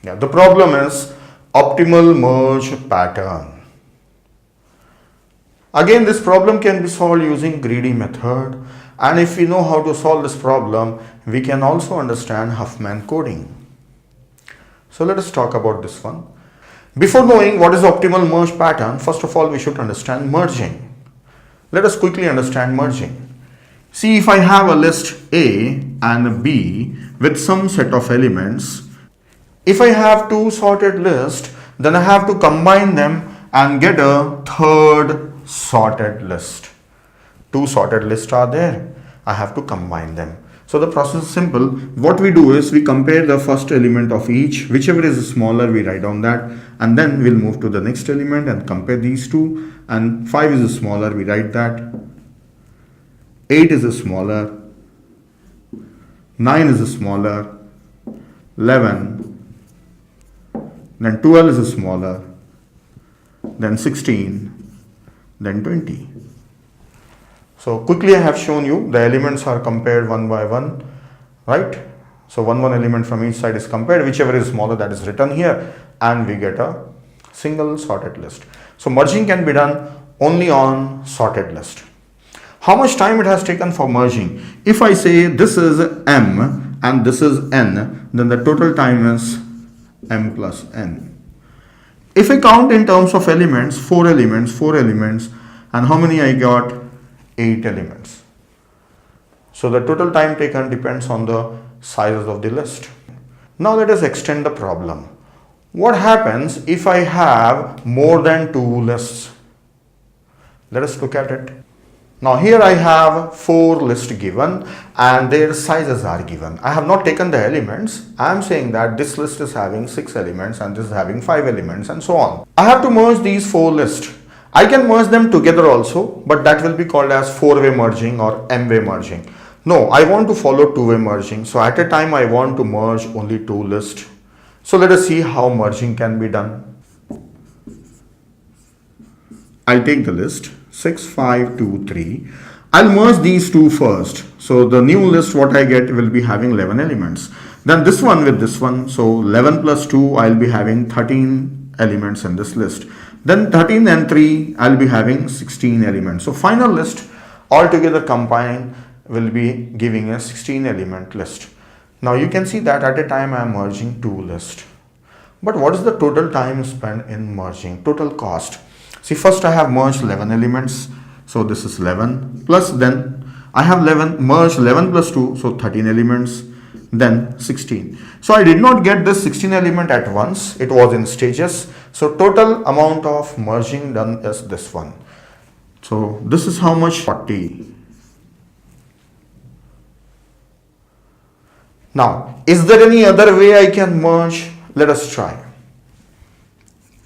Yeah, the problem is optimal merge pattern. Again, this problem can be solved using greedy method, and if we know how to solve this problem, we can also understand Huffman coding. So let us talk about this one. Before knowing what is optimal merge pattern, first of all we should understand merging. Let us quickly understand merging. See, if I have a list A and B with some set of elements, if I have two sorted lists, then I have to combine them and get a third sorted list. Two sorted lists are there. I have to combine them. So the process is simple. What we do is we compare the first element of each, whichever is smaller we write down that, and then we'll move to the next element and compare these two, and 5 is smaller, we write that, 8 is smaller, 9 is smaller, 11, then 12 is smaller, then 16, then 20. So quickly I have shown you the elements are compared one by one, right? So one element from each side is compared, whichever is smaller that is written here, and we get a single sorted list. So merging can be done only on sorted list. How much time it has taken for merging? If I say this is M and this is N, then the total time is M plus N. If I count in terms of elements, 4 elements, and how many I got? 8 elements. So the total time taken depends on the sizes of the list. Now let us extend the problem. What happens if I have more than 2 lists? Let us look at it. Now here I have 4 lists given and their sizes are given. I have not taken the elements. I am saying that this list is having 6 elements and this is having 5 elements and so on. I have to merge these 4 lists. I can merge them together also, but that will be called as 4-way merging or M-way merging. No, I want to follow 2-way merging. So at a time I want to merge only 2 lists. So let us see how merging can be done. I'll take the list 6, 5, 2, 3. I'll merge these two first. So the new list what I get will be having 11 elements. Then this one with this one. So 11 plus 2 I'll be having 13 elements in this list. Then 13 and 3 I'll be having 16 elements. So final list altogether combined will be giving a 16 element list. Now you can see that at a time I am merging 2 lists. But what is the total time spent in merging? Total cost. See, first I have merged 11 elements. So this is 11 plus then I have 11 merged 11 plus 2. So 13 elements. Then 16. So I did not get this 16 element at once. It was in stages. So total amount of merging done is this one. So this is how much? 40. Now, is there any other way I can merge? Let us try.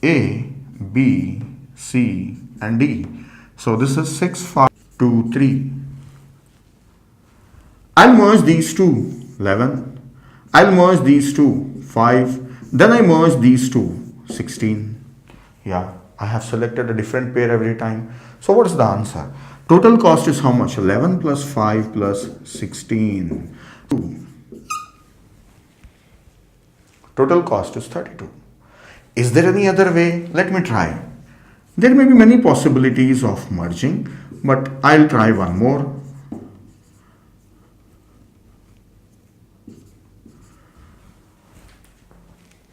A, B, C and D. So this is 6, 5, 2, 3. I'll merge these two. 11. I'll merge these two. 5. Then I merge these two. 16. Yeah, I have selected a different pair every time. So what is the answer? Total cost is how much? 11 plus 5 plus 16. 2. Total cost is 32. Is there any other way? Let me try. There may be many possibilities of merging, but I'll try one more.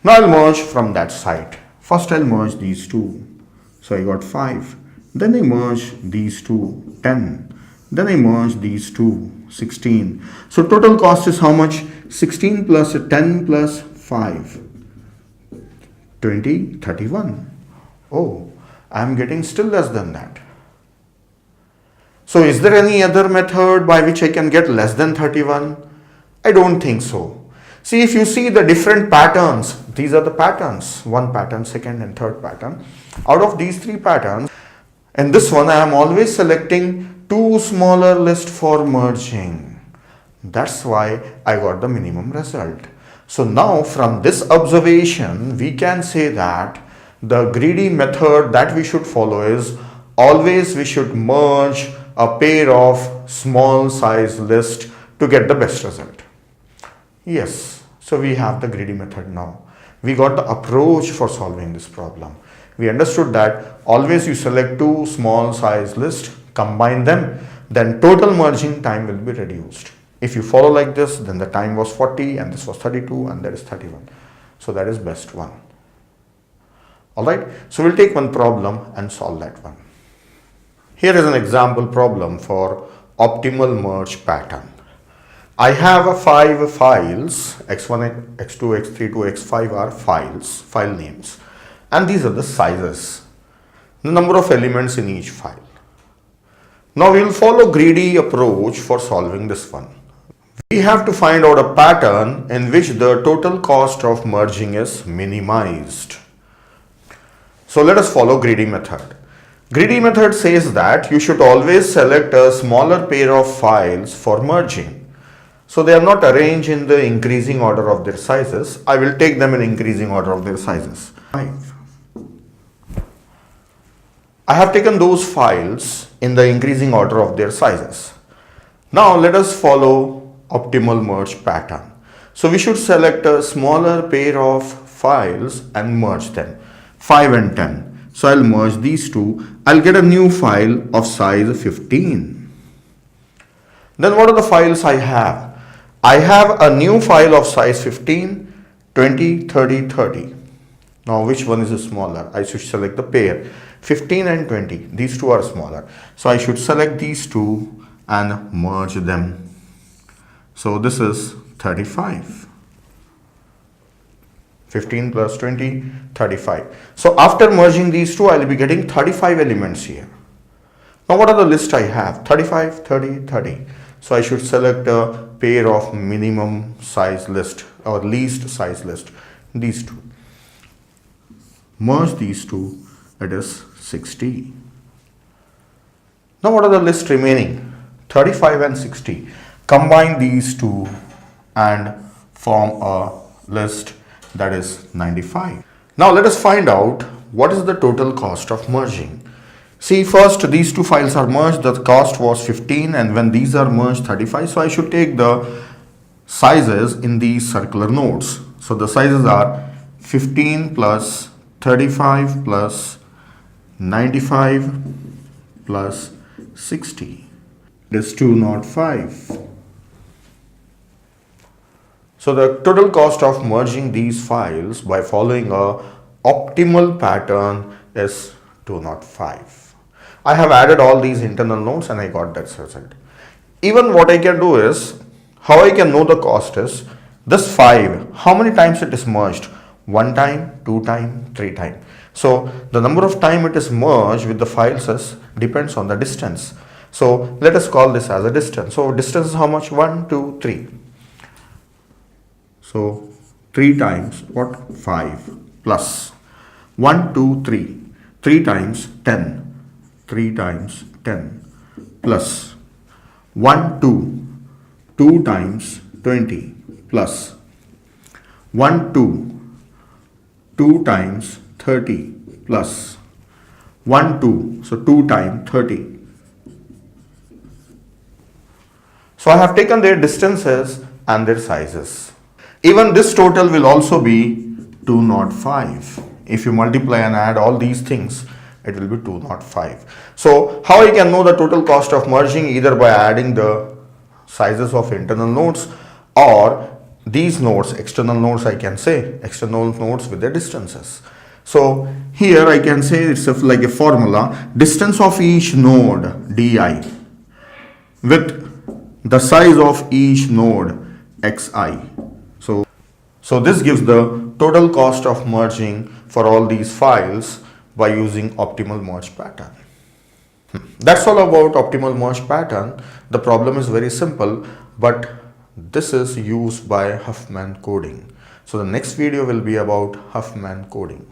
Now I'll merge from that side. First I'll merge these two. So I got 5. Then I merge these two, 10. Then I merge these two, 16. So total cost is how much? 16 plus 10 plus 5. 20, 31. Oh, I am getting still less than that. So is there any other method by which I can get less than 31? I don't think so. See, if you see the different patterns, these are the patterns, one pattern, second and third pattern. Out of these 3 patterns, in this one I am always selecting 2 smaller lists for merging. That's why I got the minimum result. So now from this observation, we can say that the greedy method that we should follow is always we should merge a pair of small size lists to get the best result. Yes, so we have the greedy method now. We got the approach for solving this problem. We understood that always you select two small size lists, combine them, then total merging time will be reduced. If you follow like this, then the time was 40 and this was 32 and that is 31. So that is best one. Alright, so we'll take one problem and solve that one. Here is an example problem for optimal merge pattern. I have 5 files, x1, x2, x3 to x5 are files, file names, and these are the sizes, the number of elements in each file. Now we will follow greedy approach for solving this one. We have to find out a pattern in which the total cost of merging is minimized. So let us follow greedy method. Greedy method says that you should always select a smaller pair of files for merging. So they are not arranged in the increasing order of their sizes. I will take them in increasing order of their sizes. 5. I have taken those files in the increasing order of their sizes. Now let us follow optimal merge pattern. So we should select a smaller pair of files and merge them. 5 and 10. So I'll merge these two. I'll get a new file of size 15. Then what are the files I have? I have a new file of size 15, 20, 30, 30. Now which one is smaller? I should select the pair 15 and 20. These two are smaller. So I should select these two and merge them. So this is 35. 15 plus 20, 35. So after merging these two, I will be getting 35 elements here. Now what are the list I have? 35, 30, 30. So I should select a pair of minimum size list or least size list. These two. Merge these two, it is 60. Now what are the list remaining? 35 and 60. Combine these two and form a list that is 95. Now let us find out what is the total cost of merging. See, first these two files are merged, the cost was 15, and when these are merged 35, so I should take the sizes in these circular nodes. So the sizes are 15 plus 35 plus 95 plus 60. It is 205. So the total cost of merging these files by following a optimal pattern is 205. I have added all these internal nodes and I got that result. Even what I can do is, how I can know the cost is, this 5, how many times it is merged? 1 time, 2 time, 3 time. So the number of time it is merged with the files is depends on the distance. So let us call this as a distance. So distance is how much? 1, 2, 3. So 3 times what? 5 plus 1, 2, 3. 3 times 10. 3 times 10 plus 1, 2. 2 times 20 plus 1, 2. 2 times 30 plus 1, 2. So 2 times 30. So I have taken their distances and their sizes. Even this total will also be 205. If you multiply and add all these things, it will be 205. So how I can know the total cost of merging? Either by adding the sizes of internal nodes or these nodes, external nodes, I can say external nodes with their distances. So here I can say it's like a formula, distance of each node di with the size of each node xi. So this gives the total cost of merging for all these files by using optimal merge pattern. That's all about optimal merge pattern. The problem is very simple, but this is used by Huffman coding. So the next video will be about Huffman coding.